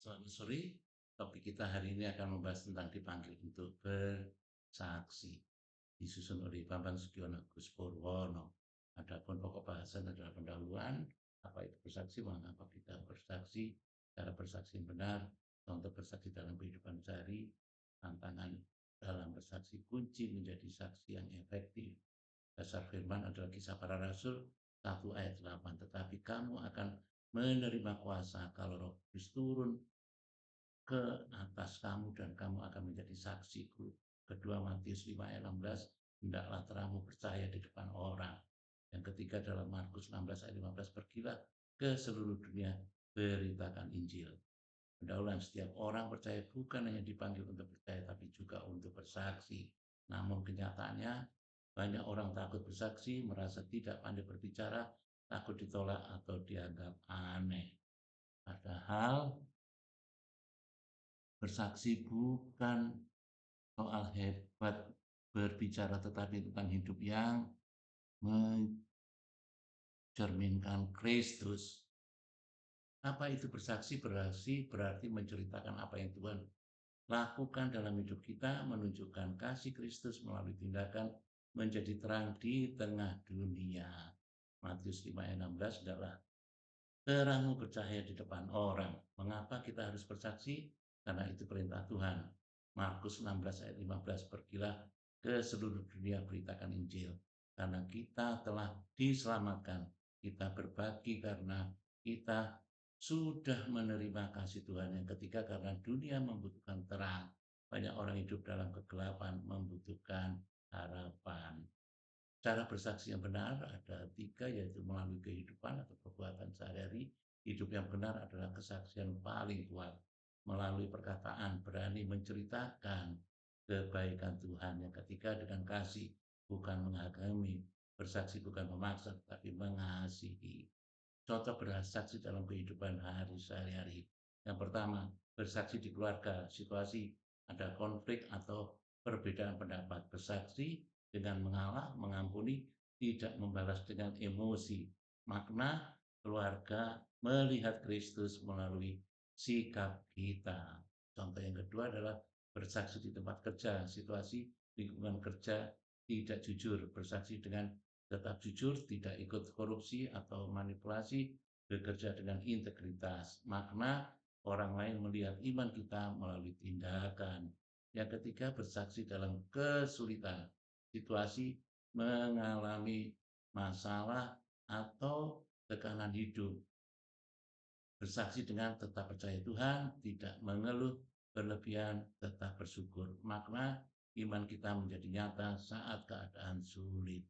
Selamat sore. Topik kita hari ini akan membahas tentang dipanggil untuk bersaksi. Disusun oleh Bambang Sugiono Gus Purwono. Adapun pokok bahasan adalah pendahuluan, apa itu bersaksi, mengapa kita bersaksi, cara bersaksi yang benar, contoh bersaksi dalam kehidupan sehari, tantangan dalam bersaksi, kunci menjadi saksi yang efektif. Dasar firman adalah Kisah Para Rasul 1 ayat 8. Tetapi kamu akan menerima kuasa kalau Roh Kudus turun ke atas kamu dan kamu akan menjadi saksiku. Kedua Matius 5 ayat 16, hendaklah terangmu bercahaya di depan orang. Yang ketiga dalam Markus 16 ayat 15, pergilah ke seluruh dunia, beritakan Injil. Pendahuluan, setiap orang percaya bukan hanya dipanggil untuk percaya, tapi juga untuk bersaksi. Namun kenyataannya, banyak orang takut bersaksi, merasa tidak pandai berbicara, takut ditolak atau dianggap aneh. Padahal bersaksi bukan soal hebat berbicara, tetapi tentang hidup yang mencerminkan Kristus. Apa itu bersaksi? Berarti menceritakan apa yang Tuhan lakukan dalam hidup kita, menunjukkan kasih Kristus melalui tindakan menjadi terang di tengah dunia. Matius 5 ayat 16 adalah terangmu bercahaya di depan orang. Mengapa kita harus bersaksi? Karena itu perintah Tuhan. Markus 16 ayat 15, pergilah ke seluruh dunia, beritakan Injil. Karena kita telah diselamatkan, kita berbagi karena kita sudah menerima kasih Tuhan. Yang ketiga, karena dunia membutuhkan terang. Banyak orang hidup dalam kegelapan, membutuhkan harapan. Cara bersaksi yang benar ada 3, yaitu melalui kehidupan atau perbuatan sehari-hari. Hidup yang benar adalah kesaksian paling kuat. Melalui perkataan, berani menceritakan kebaikan Tuhan. Yang ketiga, dengan kasih, bukan menghakimi. Bersaksi bukan memaksa, tapi mengasihi. Contoh bersaksi dalam kehidupan sehari-hari. Yang pertama, bersaksi di keluarga. Situasi ada konflik atau perbedaan pendapat. Bersaksi dengan mengalah, mengampuni, tidak membalas dengan emosi. Makna keluarga melihat Kristus melalui sikap kita. Contoh yang kedua adalah bersaksi di tempat kerja. Situasi lingkungan kerja tidak jujur. Bersaksi dengan tetap jujur, tidak ikut korupsi atau manipulasi, bekerja dengan integritas. Makna orang lain melihat iman kita melalui tindakan. Yang ketiga, bersaksi dalam kesulitan. Situasi mengalami masalah atau tekanan hidup. Bersaksi dengan tetap percaya Tuhan, tidak mengeluh berlebihan, tetap bersyukur. Makna iman kita menjadi nyata saat keadaan sulit.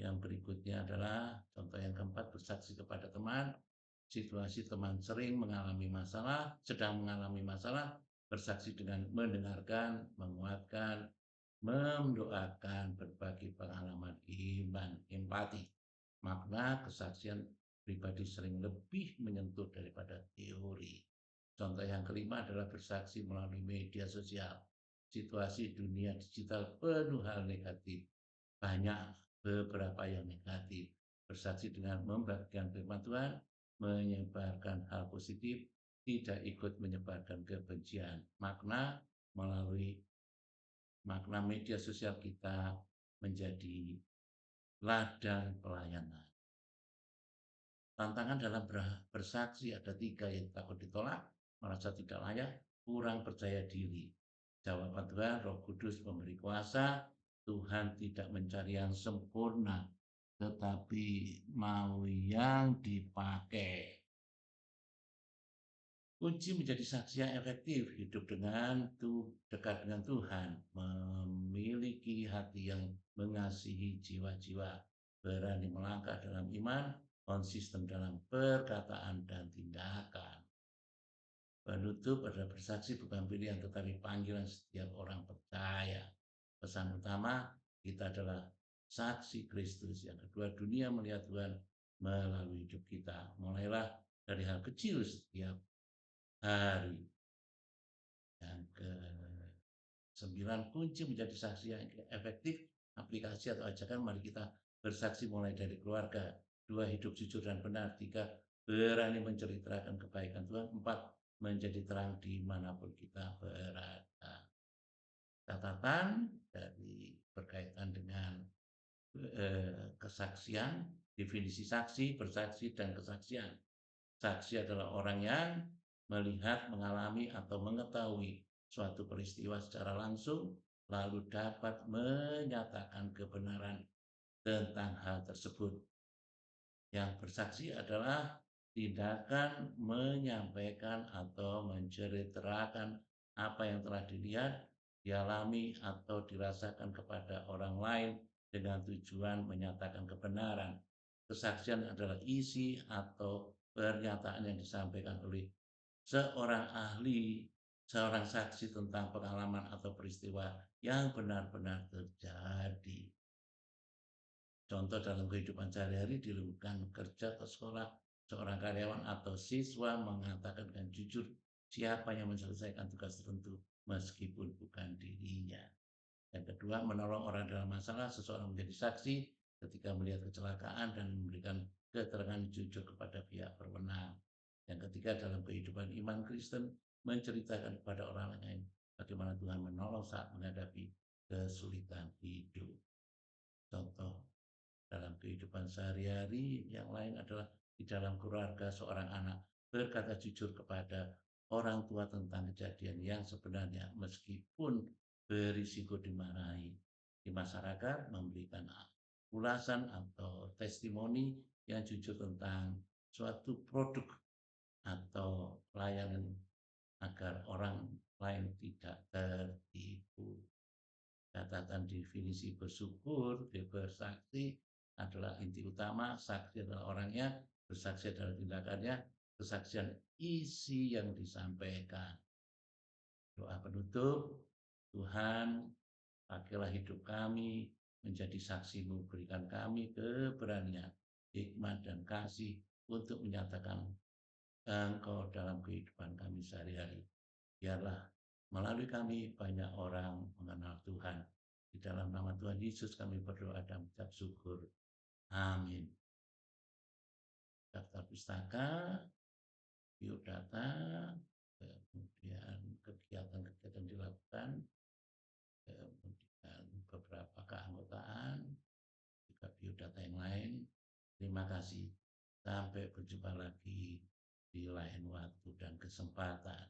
Yang berikutnya adalah contoh yang keempat, bersaksi kepada teman. Situasi teman sering mengalami masalah, sedang mengalami masalah, bersaksi dengan mendengarkan, menguatkan, mendoakan, berbagi pengalaman iman, empati. Makna kesaksian pribadi sering lebih menyentuh daripada teori. Contoh yang kelima adalah bersaksi melalui media sosial. Situasi dunia digital penuh hal negatif. Banyak beberapa yang negatif. Bersaksi dengan membagikan firman Tuhan, menyebarkan hal positif, tidak ikut menyebarkan kebencian. Melalui makna media sosial kita menjadi ladang pelayanan. Tantangan dalam bersaksi ada 3, yang takut ditolak, merasa tidak layak, kurang percaya diri. Jawaban Tuhan, Roh Kudus memberi kuasa. Tuhan tidak mencari yang sempurna, tetapi mau yang dipakai. Kunci menjadi saksi yang efektif, hidup dekat dengan Tuhan, memiliki hati yang mengasihi jiwa-jiwa, berani melangkah dalam iman, konsisten dalam perkataan dan tindakan. Penutup adalah bersaksi bukan pilihan, tetapi panggilan setiap orang percaya. Pesan utama, kita adalah saksi Kristus. Yang kedua, dunia melihat Tuhan melalui hidup kita. Mulailah dari hal kecil setiap hari. Yang ke-9, kunci menjadi saksi yang efektif, aplikasi atau ajakan, mari kita bersaksi mulai dari keluarga. 2, hidup jujur dan benar. 3, berani menceritakan kebaikan Tuhan. 4, menjadi terang dimanapun kita berada. Catatan dari berkaitan dengan kesaksian, definisi saksi, bersaksi, dan kesaksian. Saksi adalah orang yang melihat, mengalami, atau mengetahui suatu peristiwa secara langsung, lalu dapat menyatakan kebenaran tentang hal tersebut. Yang bersaksi adalah tindakan menyampaikan atau menceritakan apa yang telah dilihat, dialami, atau dirasakan kepada orang lain dengan tujuan menyatakan kebenaran. Kesaksian adalah isi atau pernyataan yang disampaikan oleh seorang ahli, seorang saksi tentang pengalaman atau peristiwa yang benar-benar terjadi. Contoh dalam kehidupan sehari-hari di lingkungan kerja atau sekolah, seorang karyawan atau siswa mengatakan dengan jujur siapa yang menyelesaikan tugas tertentu meskipun bukan dirinya. Yang kedua, menolong orang dalam masalah, seseorang menjadi saksi ketika melihat kecelakaan dan memberikan keterangan jujur kepada pihak berwenang. Yang ketiga, dalam kehidupan iman Kristen, menceritakan kepada orang lain bagaimana Tuhan menolong saat menghadapi kesulitan hidup. Contoh dalam kehidupan sehari-hari yang lain adalah di dalam keluarga seorang anak berkata jujur kepada orang tua tentang kejadian yang sebenarnya meskipun berisiko dimarahi. Di masyarakat memberikan ulasan atau testimoni yang jujur tentang suatu produk atau layanan agar orang lain tidak tertipu. Catatan definisi bersyukur, bersaksi adalah inti utama, saksi adalah orangnya, bersaksi adalah tindakannya, kesaksian isi yang disampaikan. Doa penutup, Tuhan, pakailah hidup kami menjadi saksi-Mu, berikan kami keberanian, hikmat, dan kasih untuk menyatakan Engkau dalam kehidupan kami sehari-hari. Biarlah melalui kami banyak orang mengenal Tuhan. Di dalam nama Tuhan Yesus kami berdoa dan mengucap syukur. Amin. Daftar pustaka, biodata, kemudian kegiatan-kegiatan dilakukan, kemudian beberapa keanggotaan, juga biodata yang lain. Terima kasih. Sampai berjumpa lagi di lain waktu dan kesempatan.